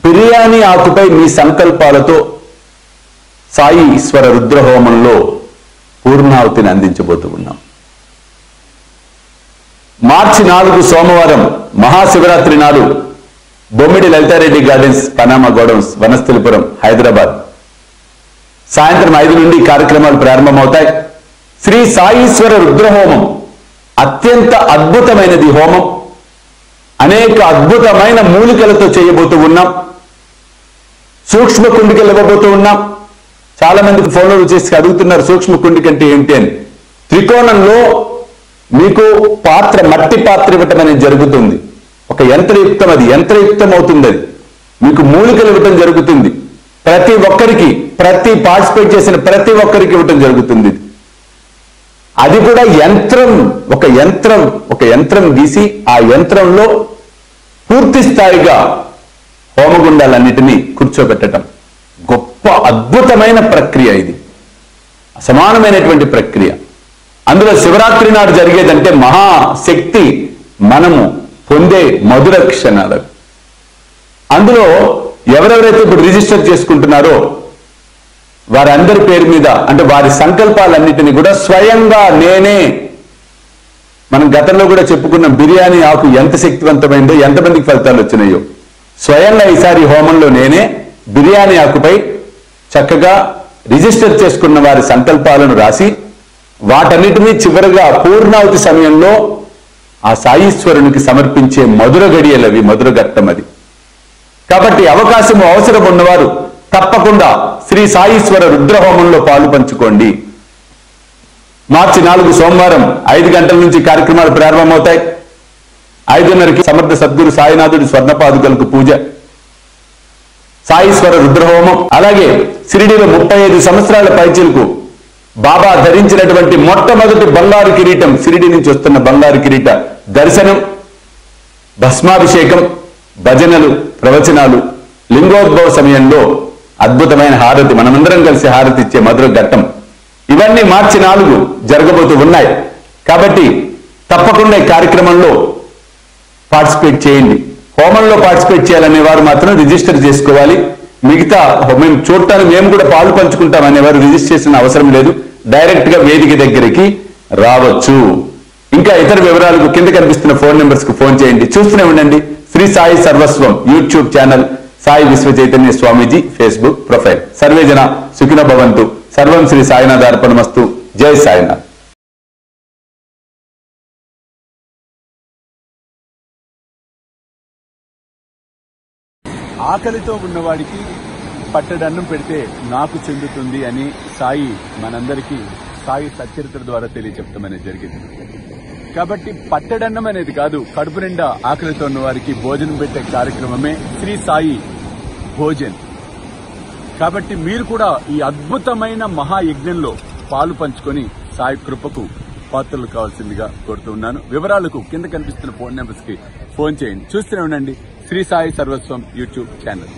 బిర్యానీ ఆకుపై మీ సంకల్పాలతో సాయి ఈశ్వర రుద్రహోమంలో పూర్ణాహుతిని అందించబోతూ ఉన్నాం. మార్చి 4 సోమవారం మహాశివరాత్రి నాడు Bommidi Lalitha Reddy gardens, Panama godowns, Vanasthalipuram, Hyderabad సాయంత్రం 5 నుండి కార్యక్రమాలు ప్రారంభమవుతాయి. శ్రీ సాయీశ్వర రుద్రహోమం అత్యంత అద్భుతమైనది. హోమం అనేక అద్భుతమైన మూలికలతో చేయబోతూ ఉన్నాం. సూక్ష్మ కుండికలు ఇవ్వబోతూ ఉన్నాం. చాలా మందికి ఫోన్లు చేసి అడుగుతున్నారు సూక్ష్మ కుండిక అంటే ఏంటి అని. త్రికోణంలో మీకు పాత్ర, మట్టి పాత్ర ఇవ్వటం అనేది జరుగుతుంది. ఒక యంత్రయుక్తం, అది యంత్రయుక్తం అవుతుంది. అది మీకు మూలికలు ఇవ్వటం జరుగుతుంది. ప్రతి ఒక్కరికి, పార్టిసిపేట్ చేసిన ప్రతి ఒక్కరికి ఇవ్వటం జరుగుతుంది. అది కూడా యంత్రం, ఒక యంత్రం గీసి ఆ యంత్రంలో పూర్తి స్థాయిగా హోమగుండాలన్నిటినీ కూర్చోబెట్టడం గొప్ప అద్భుతమైన ప్రక్రియ. ఇది అసమానమైనటువంటి ప్రక్రియ. అందులో శివరాత్రి నాడు జరిగేదంటే మహాశక్తి మనము పొందే మధుర క్షణాలు. అందులో ఎవరెవరైతే ఇప్పుడు రిజిస్టర్ చేసుకుంటున్నారో వారందరి పేరు మీద, అంటే వారి సంకల్పాలన్నిటినీ కూడా స్వయంగా నేనే, మనం గతంలో కూడా చెప్పుకున్న బిర్యానీ ఆకు ఎంత శక్తివంతమైందో, ఎంతమందికి ఫలితాలు వచ్చినాయో, స్వయంగా ఈసారి హోమంలో నేనే బిర్యానీ ఆకుపై చక్కగా రిజిస్టర్ చేసుకున్న వారి సంకల్పాలను రాసి వాటన్నిటినీ చివరిగా పూర్ణాహుతి సమయంలో ఆ సాయీశ్వరునికి సమర్పించే మధుర గడియలు అవి, మధుర ఘట్టం అది. కాబట్టి అవకాశం, అవసరం ఉన్నవారు తప్పకుండా శ్రీ సాయీశ్వర రుద్రహోమంలో పాలు పంచుకోండి. మార్చి 4 సోమవారం 5 గంటల నుంచి కార్యక్రమాలు ప్రారంభమవుతాయి. 5:30కి సమర్థ సద్గురు సాయినాథుడి స్వర్ణపాదుకలకు పూజ, సాయీశ్వర రుద్రహోమం. అలాగే షిరిడీలో 35 సంవత్సరాల పైచిలకు బాబా ధరించినటువంటి మొట్టమొదటి బంగారు కిరీటం, షిరిడీ నుంచి వస్తున్న బంగారు కిరీట దర్శనం, భస్మాభిషేకం, భజనలు, ప్రవచనాలు, లింగోద్భవ సమయంలో అద్భుతమైన హారతి, మనమందరం కలిసి హారతి ఇచ్చే మధుర ఘట్టం. ఇవన్నీ మార్చి 4 జరగబోతూ ఉన్నాయి. కాబట్టి తప్పకుండా ఈ కార్యక్రమంలో పార్టిసిపేట్ చేయండి. హోమంలో పార్టిసిపేట్ చేయాలనే వారు మాత్రం రిజిస్టర్ చేసుకోవాలి. మిగతా మేము చూడటానికి మేము కూడా పాలు పంచుకుంటాం అనేవారు రిజిస్ట్రేషన్ అవసరం లేదు. డైరెక్ట్ గా వేదిక దగ్గరికి రావచ్చు. ఇంకా ఇతర వివరాలకు కింద కనిపిస్తున్న ఫోన్ నెంబర్స్ కు ఫోన్ చేయండి. చూస్తూనే ఉండండి శ్రీ సాయి సర్వస్వం యూట్యూబ్ ఛానల్, సాయి విశ్వ చైతన్య స్వామీజీ ఫేస్బుక్ ప్రొఫైల్. సర్వేజన సుఖినో భవంతు. సర్వం శ్రీ సాయినాథ్ అర్పణమస్తు. జై సాయినాథ్. ఆకలితో ఉన్నవాడికి పట్టడన్నం పెడితే నాకు చెందుతుంది అని సాయి మనందరికీ సాయి సచ్చరిత్ర ద్వారా తెలియచెప్తామనేది జరిగింది. కాబట్టి పట్టడన్నం అనేది కాదు, కడుపు నిండా ఆకలితో ఉన్న వారికి భోజనం పెట్టే కార్యక్రమమే శ్రీ సాయి భోజన్. కాబట్టి మీరు కూడా ఈ అద్భుతమైన మహాయజ్ఞంలో పాలు పంచుకొని సాయి కృపకు పాత్రలు కావాల్సిందిగా కోరుతున్నాను. వివరాలకు కింద కనిపిస్తున్న ఫోన్ నెంబర్స్ కి ఫోన్ చేయండి. చూస్తూనే ఉండండి శ్రీ సాయి సర్వస్వం యూట్యూబ్ ఛానల్.